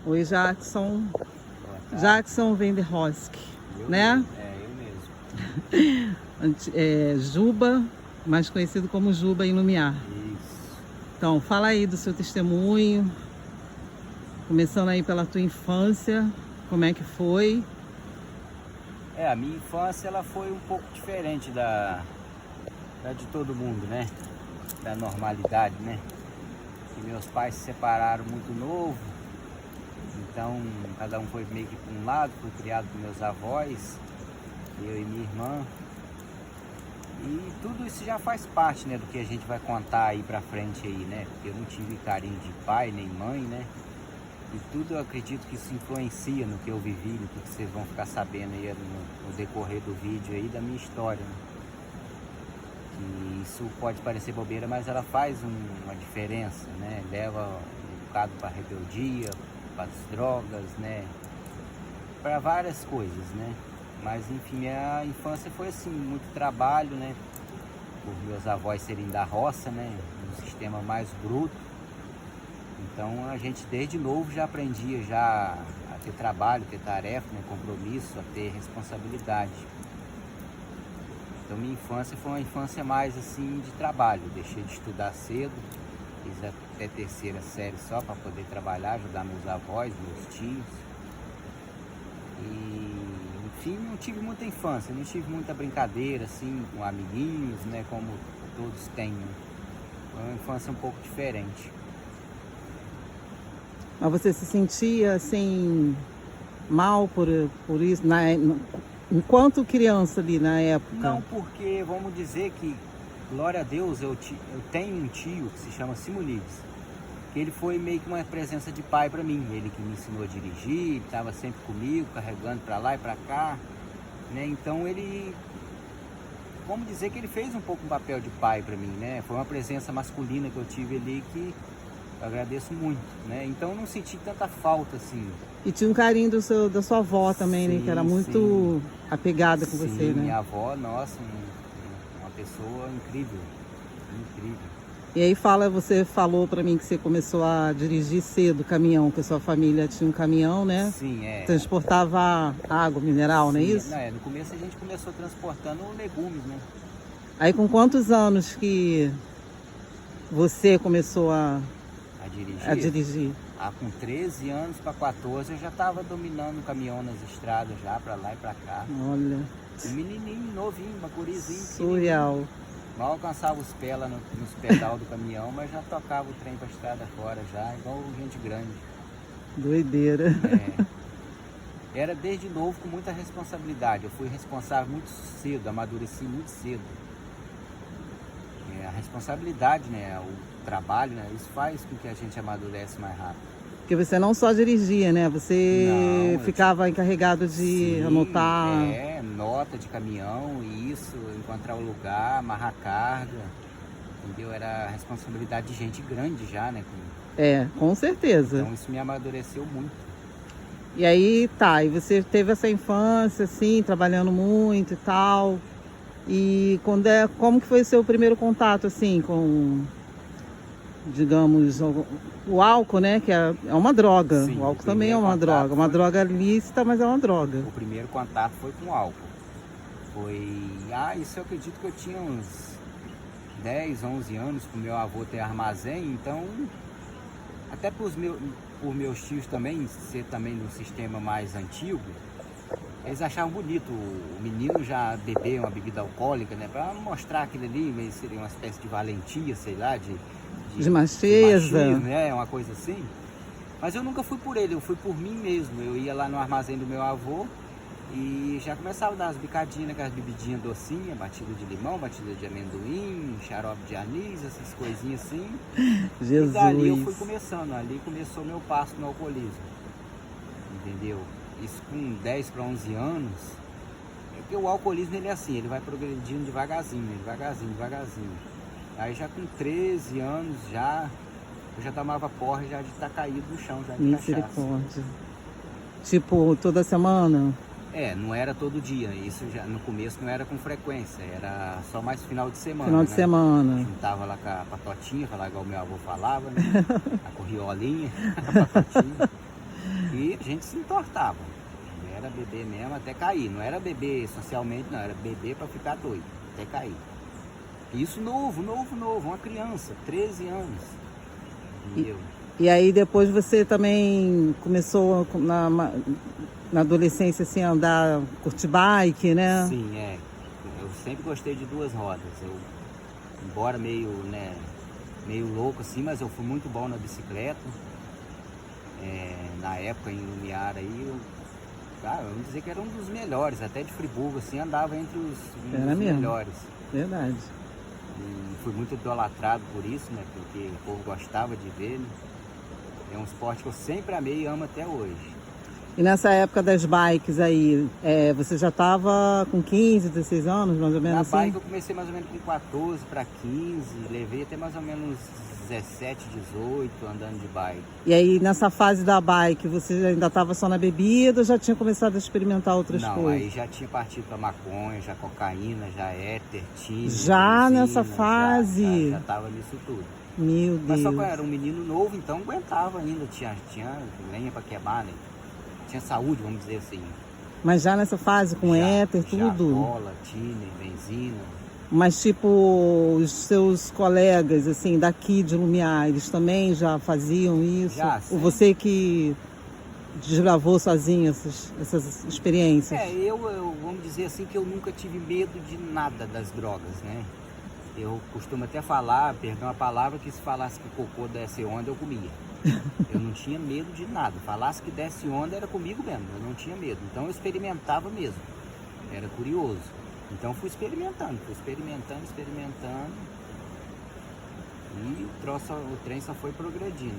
Oi, Jackson. Boa tarde. Jackson Venderhosk, Eu né? mesmo. Eu mesmo. Juba, mais conhecido como Juba em Lumiar. Isso. Então, fala aí do seu testemunho, começando aí pela tua infância, como é que foi? A minha infância ela foi um pouco diferente da de todo mundo, né? Da normalidade, né? Que meus pais se separaram muito novo, então cada um foi meio que para um lado, fui criado por meus avós, eu e minha irmã. E tudo isso já faz parte, né, do que a gente vai contar aí pra frente aí, né? Porque eu não tive carinho de pai nem mãe, né? E tudo eu acredito que isso influencia no que eu vivi, no que vocês vão ficar sabendo aí no decorrer do vídeo aí da minha história, né? Que isso pode parecer bobeira, mas ela faz uma diferença, né? Leva um bocado para rebeldia, para as drogas, né? Para várias coisas, né? Mas enfim, minha infância foi assim, muito trabalho, né? Por meus avós serem da roça, né? Um sistema mais bruto. Então a gente desde novo já aprendia já a ter trabalho, ter tarefa, né? Compromisso, a ter responsabilidade. Então minha infância foi uma infância mais assim de trabalho. Deixei de estudar cedo, fiz até terceira série só para poder trabalhar, ajudar meus avós, meus tios. Enfim, não tive muita infância, não tive muita brincadeira assim com amiguinhos, né? Como todos têm, né? Foi uma infância um pouco diferente. Mas você se sentia assim mal por isso, enquanto criança ali na época? Não, porque vamos dizer que, glória a Deus, eu tenho um tio que se chama Simonides, que ele foi meio que uma presença de pai para mim. Ele que me ensinou a dirigir, ele estava sempre comigo, carregando para lá e para cá, né? Então ele, vamos dizer que ele fez um pouco um papel de pai para mim, né? Foi uma presença masculina que eu tive ali que eu agradeço muito, né? Então eu não senti tanta falta assim. E tinha um carinho da sua avó também, Sim, né? Que era muito apegada com sim, você, né? Minha avó, nossa, uma pessoa incrível, incrível. E aí você falou pra mim que você começou a dirigir cedo caminhão, que a sua família tinha um caminhão, né? Sim, Transportava água mineral, sim, não é isso? No começo a gente começou transportando legumes, né? Aí com quantos anos que você começou a dirigir? Com 13 anos para 14 eu já estava dominando o caminhão nas estradas já, para lá e para cá. Olha. Um menininho, novinho, uma gurizinho. Surreal. Mal alcançava os pés lá nos pedal do caminhão, mas já tocava o trem para a estrada fora já, igual gente grande. Doideira. Era desde novo com muita responsabilidade. Eu fui responsável muito cedo, amadureci muito cedo. A responsabilidade, né? O trabalho, né? Isso faz com que a gente amadurece mais rápido. Porque você não só dirigia, né? Você ficava encarregado de Sim, anotar. Nota de caminhão, isso, encontrar o lugar, amarrar carga, entendeu? Era responsabilidade de gente grande já, né? Com certeza. Então isso me amadureceu muito. E aí, e você teve essa infância, assim, trabalhando muito e tal. E como que foi o seu primeiro contato, assim, com, digamos, o álcool, né? Que é uma droga. Sim, o álcool também é uma droga. Uma droga lícita, mas é uma droga. O primeiro contato foi com o álcool. Isso eu acredito que eu tinha uns 10, 11 anos, com meu avô ter armazém, então, até por meus tios também, ser também de um sistema mais antigo, eles achavam bonito o menino já beber uma bebida alcoólica, né? Para mostrar aquilo ali, seria uma espécie de valentia, sei lá, de macheza, machismo, né? Uma coisa assim. Mas eu nunca fui por ele, eu fui por mim mesmo. Eu ia lá no armazém do meu avô e já começava a dar as bicadinhas, aquelas bebidinhas docinhas, batida de limão, batida de amendoim, xarope de anis, essas coisinhas assim. Jesus. E dali eu fui começando, ali começou meu passo no alcoolismo, entendeu? Isso com 10 para 11 anos, porque o alcoolismo ele é assim, ele vai progredindo devagarzinho, devagarzinho. Aí já com 13 anos eu já tomava porra já de estar caído no chão, já de Misericórdia. cachaça. Tipo, toda semana? Não era todo dia, isso já no começo não era com frequência, era só mais final de semana. Final de semana. Juntava lá com a patotinha, falar igual meu avô falava, né? A corriolinha, a patotinha. E a gente se entortava. Era beber mesmo até cair. Não era beber socialmente, não. Era beber para ficar doido, até cair. Isso novo, uma criança, 13 anos. E aí depois você também começou na adolescência assim, a andar, curtir bike, né? Sim, eu sempre gostei de duas rodas. Embora meio louco assim, mas eu fui muito bom na bicicleta. Na época em Lumiar aí, vamos dizer que era um dos melhores, até de Friburgo assim, andava entre um dos melhores. Verdade. E fui muito idolatrado por isso, né? Porque o povo gostava de ver, né? É um esporte que eu sempre amei e amo até hoje. E nessa época das bikes aí, você já estava com 15, 16 anos, mais ou menos assim? Na bike eu comecei mais ou menos com 14 para 15, levei até mais ou menos 17, 18 andando de bike. E aí nessa fase da bike, você ainda estava só na bebida ou já tinha começado a experimentar outras coisas? Não, aí já tinha partido para maconha, já cocaína, já éter, tine, já benzina, nessa fase? Já estava nisso tudo. Meu Deus. Mas só que eu era um menino novo, então aguentava ainda, tinha lenha para quebrar, né? Tinha saúde, vamos dizer assim. Mas já nessa fase, com éter, tudo? Cola, tiner, benzina. Mas tipo, os seus colegas, assim, daqui de Lumiar, eles também já faziam isso? Já, ou você que desbravou sozinho essas experiências? Eu vamos dizer assim que eu nunca tive medo de nada das drogas, né? Eu costumo até falar, perdão a palavra, que se falasse que cocô desse onda, eu comia. Eu não tinha medo de nada. Falasse que desse onda, era comigo mesmo. Eu não tinha medo. Então eu experimentava mesmo. Era curioso. Então fui experimentando. E o trem só foi progredindo.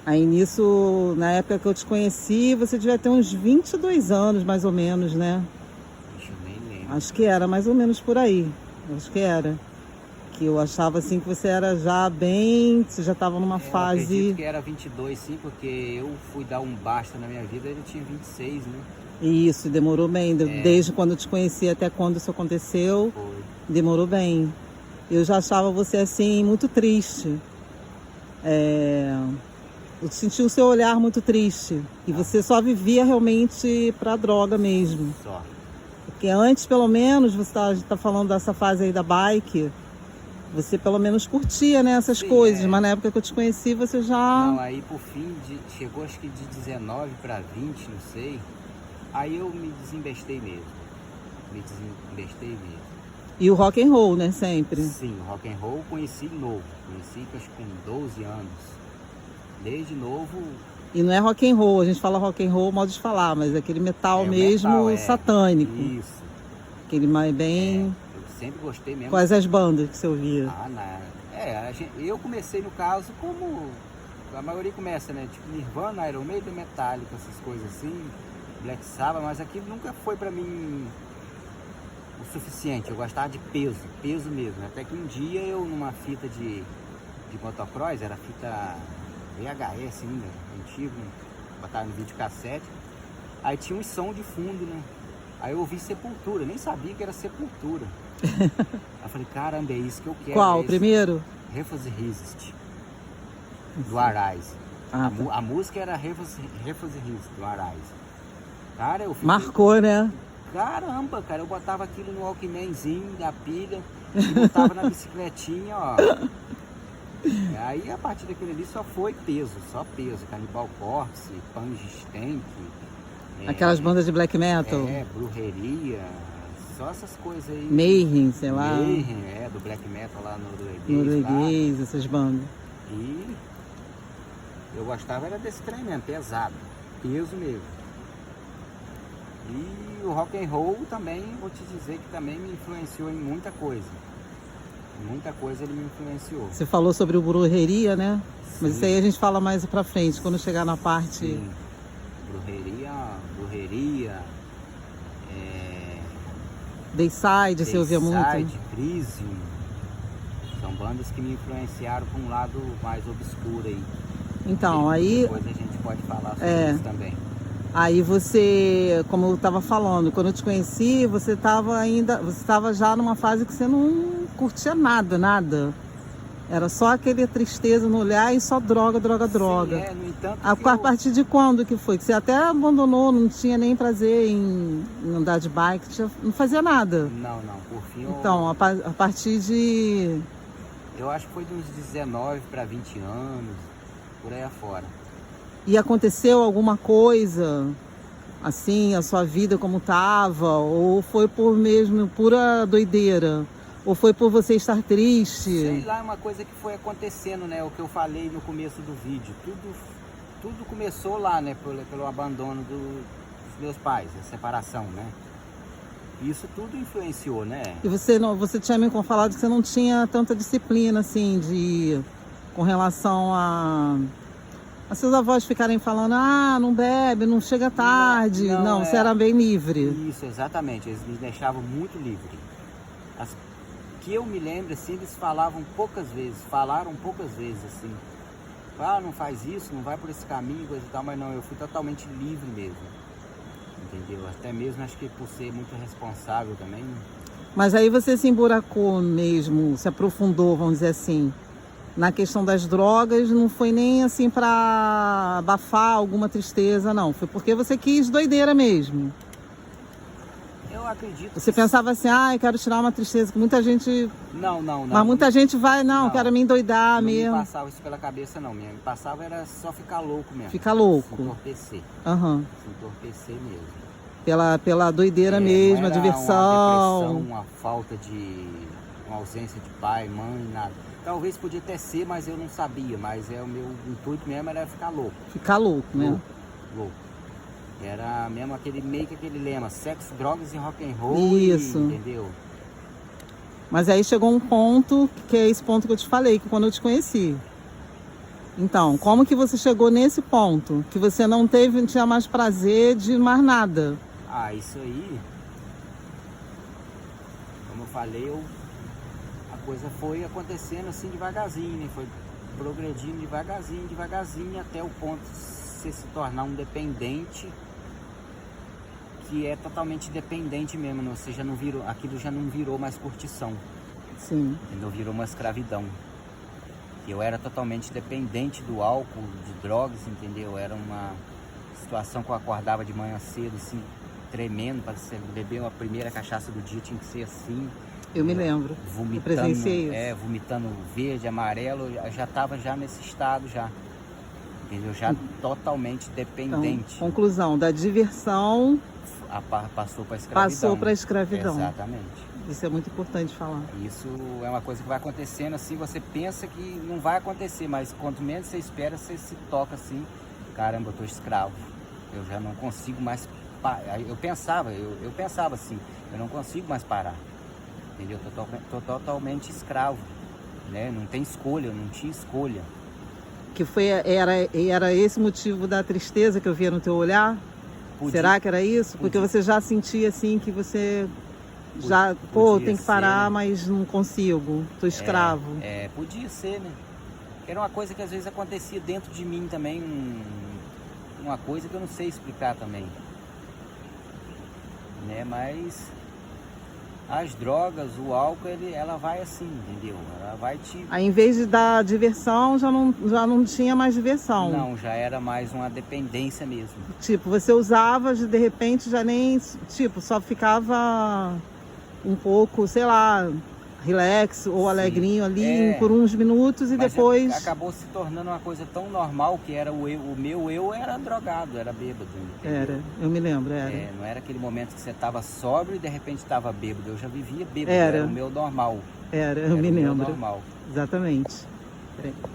Aí nisso, na época que eu te conheci, você devia ter uns 22 anos, mais ou menos, né? Deixa eu nem lembro. Acho que era mais ou menos por aí. Acho que era. Que eu achava assim que você era você já estava numa fase... Eu acredito que era 22, sim, porque eu fui dar um basta na minha vida, ele tinha 26, né? Isso, demorou bem. Desde quando eu te conheci até quando isso aconteceu, demorou bem. Eu já achava você assim, muito triste. Eu senti o seu olhar muito triste. E você só vivia realmente pra droga mesmo. Só. Porque antes, pelo menos, você tá falando dessa fase aí da bike, você pelo menos curtia, né, essas coisas. Mas na época que eu te conheci, você já... Não, aí por fim, chegou acho que de 19 para 20, não sei. Aí eu me desembestei mesmo. E o rock and roll, né, sempre? Sim, o rock and roll eu conheci novo. Conheci acho que com 12 anos. Desde novo... E não é rock and roll, a gente fala rock and roll, modo de falar, mas é aquele metal mesmo, satânico. Isso. Aquele mais bem... Eu sempre gostei mesmo. Quais as bandas que você ouvia? Eu comecei no caso como... A maioria começa, né? Tipo Nirvana, Iron Maiden, Metallica, essas coisas assim. Black Sabbath, mas aquilo nunca foi pra mim o suficiente. Eu gostava de peso mesmo. Até que um dia eu, numa fita de motocross, era fita VHS ainda, antigo, botava no videocassete. Aí tinha um som de fundo, né? Aí eu ouvi Sepultura, nem sabia que era Sepultura. Aí eu falei, caramba, é isso que eu quero. Qual, o primeiro? Refuse Resist, do Arise. A música era Refuse Resist, do Arise. Cara, eu fiquei... Marcou, né? Caramba, cara, eu botava aquilo no Walkmanzinho da pilha e botava na bicicletinha, ó. Aí a partir daquilo ali só foi peso. Cannibal Corpse, Punch Stank. Aquelas bandas de black metal. Brujeria, só essas coisas aí. Mayhem, sei lá. Mayhem, do black metal lá no norueguês, lá, essas bandas. E eu gostava era desse trem mesmo, pesado, peso mesmo. E o rock and roll também, vou te dizer que também me influenciou em muita coisa. Muita coisa ele me influenciou. Você falou sobre o brujeria, né? Sim. Mas isso aí a gente fala mais pra frente, quando chegar na parte... Sim. Brujeria, Dayside, você ouvia muito? Dayside, Crisium. São bandas que me influenciaram para um lado mais obscuro aí. Então, e aí... depois a gente pode falar sobre isso também. Aí você, como eu estava falando, quando eu te conheci, você estava já numa fase que você não curtia nada. Era só aquele tristeza no olhar e só droga, droga, droga. Sim, no entanto, A partir de quando que foi? Que você até abandonou, não tinha nem prazer em andar de bike, não fazia nada. Não, por fim Então, a partir de... Eu acho que foi de uns 19 para 20 anos, por aí afora. E aconteceu alguma coisa, assim, a sua vida como tava? Ou foi por mesmo pura doideira? Ou foi por você estar triste? Sei lá, é uma coisa que foi acontecendo, né? O que eu falei no começo do vídeo. Tudo começou lá, né? Pelo abandono dos meus pais, a separação, né? Isso tudo influenciou, né? E você tinha me falado que você não tinha tanta disciplina, assim, com relação a seus avós ficarem falando, não bebe, não chega tarde. Não, você era bem livre. Isso, exatamente. Eles me deixavam muito livre. Que eu me lembro, assim, eles falaram poucas vezes, assim. Não faz isso, não vai por esse caminho, coisa e tal, mas não, eu fui totalmente livre mesmo. Entendeu? Até mesmo, acho que por ser muito responsável também. Mas aí você se emburacou mesmo, se aprofundou, vamos dizer assim, na questão das drogas, não foi nem assim para abafar alguma tristeza, não. Foi porque você quis doideira mesmo. Eu acredito. Você pensava assim, eu quero tirar uma tristeza, que muita gente... Não. Mas muita gente vai, quero me endoidar mesmo. Não me passava isso pela cabeça, não. Me passava era só ficar louco mesmo. Ficar louco. Se entorpecer. Se entorpecer mesmo. Pela doideira mesmo, a diversão. Uma depressão, uma falta uma ausência de pai, mãe, nada. Talvez podia até ser, mas eu não sabia. Mas o meu intuito mesmo era ficar louco. Ficar louco, né? Louco. Era mesmo meio que aquele lema, sexo, drogas e rock and roll. Isso. Entendeu? Mas aí chegou um ponto, que é esse ponto que eu te falei, que quando eu te conheci. Então, como que você chegou nesse ponto? Que você não tinha mais prazer de mais nada? Isso aí, como eu falei, a coisa foi acontecendo assim devagarzinho, né? Foi progredindo devagarzinho, até o ponto de você se tornar um dependente, que é totalmente dependente mesmo, né? Você já não virou, aquilo já não virou mais curtição. Sim. Não virou uma escravidão. Eu era totalmente dependente do álcool, de drogas, entendeu? Era uma situação que eu acordava de manhã cedo, assim, tremendo, para beber a primeira cachaça do dia, tinha que ser assim. Eu me lembro. Vomitando, eu presenciei isso. Vomitando verde, amarelo, eu já estava nesse estado já. Entendeu? Já totalmente dependente. Então, conclusão, da diversão passou para a escravidão. Passou para a escravidão. Exatamente. Isso é muito importante falar. Isso é uma coisa que vai acontecendo assim, você pensa que não vai acontecer, mas quanto menos você espera, você se toca assim, caramba, eu tô escravo, eu já não consigo mais parar. Eu pensava assim, eu não consigo mais parar, entendeu? Tô totalmente escravo, né? Não tem escolha, eu não tinha escolha. Que era esse motivo da tristeza que eu via no teu olhar? Será que era isso? Porque você já sentia assim que você... tem que parar, né? Mas não consigo, tô escravo. Podia ser, né? Era uma coisa que às vezes acontecia dentro de mim também, uma coisa que eu não sei explicar também, né? Mas as drogas, o álcool, ela vai assim, entendeu? Ela vai te... Aí em vez de dar diversão, já não tinha mais diversão. Não, já era mais uma dependência mesmo. Tipo, você usava, de repente já nem... Tipo, só ficava um pouco, sei lá, relax ou alegrinho ali por uns minutos e mas depois... acabou se tornando uma coisa tão normal que era o meu eu era drogado, era bêbado. Entendeu? Era, eu me lembro, era. Não era aquele momento que você estava sóbrio e de repente estava bêbado, eu já vivia bêbado, era o meu normal. Eu me lembro. Meu normal. Exatamente. Peraí.